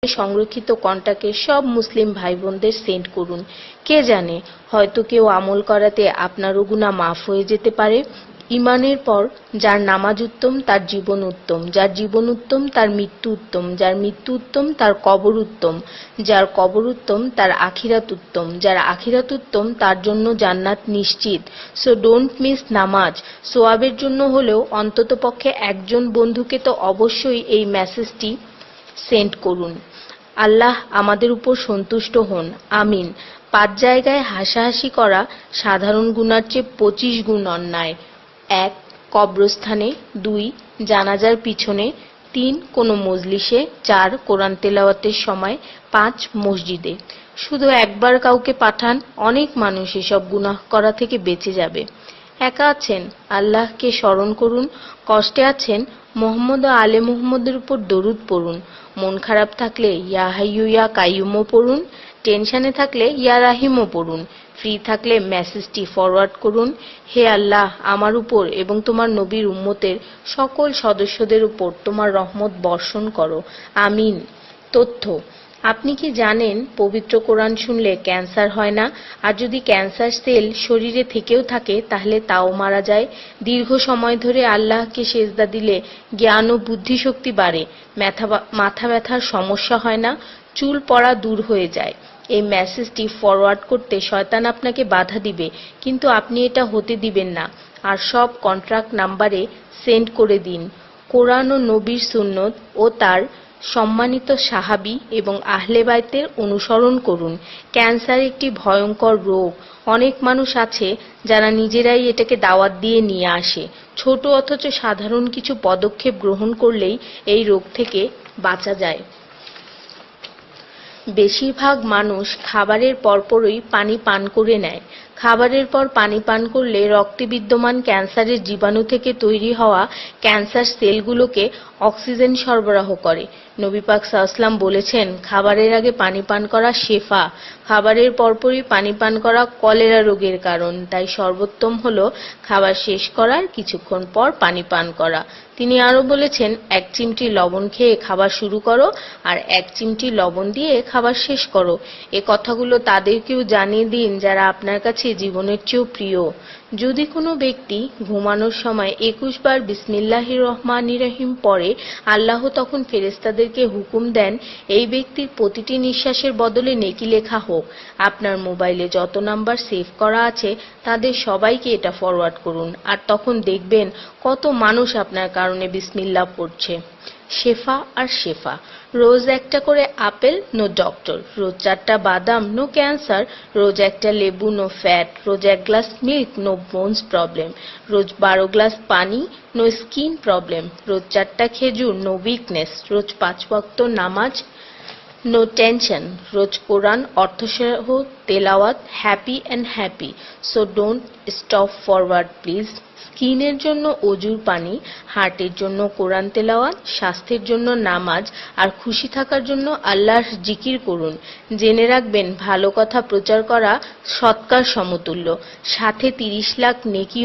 সংরক্ষিত কন্টাক্টে সব মুসলিম ভাই বোনদের সেন্ড করুন। কে জানে, হয়তো কেউ আমল করাতে আপনারও গুনাহ মাফ হয়ে যেতে পারে। ঈমানের পর যার নামাজ উত্তম তার জীবন উত্তম, যার জীবন উত্তম তার মৃত্যু উত্তম, যার মৃত্যু উত্তম তার কবর উত্তম, যার কবর উত্তম তার আখিরাত উত্তম, যার আখিরাত উত্তম তার জন্য জান্নাত নিশ্চিত। সো ডোন্ট মিস নামাজ। সোয়াবের জন্য হলেও অন্ততপক্ষে একজন বন্ধুকে তো অবশ্যই এই মেসেজটি সেন্ড করুন। আল্লাহ আমাদের উপর সন্তুষ্ট হন, আমিন। 5 জায়গায় হাসাহাসি করা সাধারণ গুনার চেয়ে 25 গুণ অন্যায়। 1. কবরস্থানে, 2. জানাজার পিছনে, 3. কোনো মজলিসে, 4. কোরআন তেলাওয়াতের সময়, 5. মসজিদে। শুধু একবার কাউকে পাঠান, অনেক মানুষ এসব গুনাহ করা থেকে বেঁচে যাবে। একা আছেন, আল্লাহকে স্মরণ করুন। কষ্টে আছেন, মুহাম্মদ ও আলে মুহাম্মদের উপর দরুদ পড়ুন। মন খারাপ থাকলে ইয়া হাইয়্যু ইয়া কাইয়্যুমও পড়ুন। টেনশনে থাকলে ইয়া রাহিমও পড়ুন। ফ্রি থাকলে মেসেজটি ফরওয়ার্ড করুন। হে আল্লাহ, আমার উপর এবং তোমার নবীর উম্মতের সকল সদস্যদের উপর তোমার রহমত বর্ষণ করো, আমিন। তথ্য: আপনি কি জানেন পবিত্র কোরআন শুনলে ক্যান্সার হয় না? আর যদি ক্যান্সার সেল শরীরে থেকেও থাকে তাহলে তাও মারা যায়। দীর্ঘ সময় ধরে আল্লাহকে সেজদা দিলে জ্ঞান ও বুদ্ধিশক্তি বাড়ে। মাথা ব্যথার সমস্যা হয় না, চুল পড়া দূর হয়ে যায়। এই মেসেজটি ফরওয়ার্ড করতে শয়তান আপনাকে বাধা দিবে, কিন্তু আপনি এটা হতে দিবেন না। আর সব কন্ট্রাক্ট নাম্বারে সেন্ড করে দিন। কোরআন ও নবীর সুন্নত ও তার সম্মানিত সাহাবী এবং আহলে বাইতের অনুসরণ করুন। ক্যান্সার একটি ভয়ঙ্কর রোগ। অনেক মানুষ আছে যারা নিজেরাই এটাকে দাওয়াত দিয়ে নিয়ে আসে। ছোট অথচ সাধারণ কিছু পদক্ষেপ গ্রহণ করলেই এই রোগ থেকে বাঁচা যায়। বেশিরভাগ মানুষ খাবারের পরপরই পানি পান করে নেয়। খাবারের পর পানি পান করলে রক্তে বিদ্যমান ক্যান্সারের জীবাণু থেকে তৈরি হওয়া ক্যান্সার সেলগুলোকে অক্সিজেন সরবরাহ করে। নবী পাক সাল্লাল্লাহু বলেছেন, খাবারের আগে পানি পান করা শেফা। খাবারের পরপরই পানি পান করা কলেরা রোগের কারণ। তাই সর্বোত্তম হলো খাবার শেষ করার কিছুক্ষণ পর পানি পান করা। তিনি আরো বলেছেন, 1 চিমটি লবণ খেয়ে খাবার শুরু করো আর 1 চিমটি লবণ দিয়ে খাবার শেষ করো। এ কথাগুলো তাদেরকেও জানিয়ে দিন যারা আপনার কাছে জীবনের চেয়েও প্রিয়। যদি কোনো ব্যক্তি ঘুমানোর সময় 21 বার বিসমিল্লাহির রহমানির রহিম পড়ে, আল্লাহ তখন ফেরেশতাদেরকে হুকুম দেন এই ব্যক্তির প্রতিটি নিঃশ্বাসের বদলে নেকি লেখা হোক। আপনার মোবাইলে যত নাম্বার সেভ করা আছে তাদের সবাইকে এটা ফরওয়ার্ড করুন, আর তখন দেখবেন কত মানুষ আপনার কারণে বিসমিল্লাহ পড়ছে। শেফা আর শেফা। রোজ একটা করে আপেল, নো ডক্টর। রোজ 4টা বাদাম, নো ক্যান্সার। রোজ একটা লেবু, নো ফ্যাট। রোজ 1 glass milk, no bones problem. রোজ 12 গ্লাস পানি, নো স্কিন প্রবলেম। রোজ 4টা খেজুর, নো উইকনেস। রোজ 5 ওয়াক্ত নামাজ, নো টেনশন। রোজ কোরআন অর্থসহ তেলাওয়াত, happy and happy. So don't stop forward please. স্কিনের জন্য অজুর পানি, হার্টের জন্য কোরআন তেলাওয়াত, স্বাস্থ্যের জন্য নামাজ, আর খুশি থাকার জন্য আল্লাহর জিকির করুন। জেনে রাখবেন, ভালো কথা প্রচার করা সৎকার সমতুল্য, সাথে 30 লাখ নেকি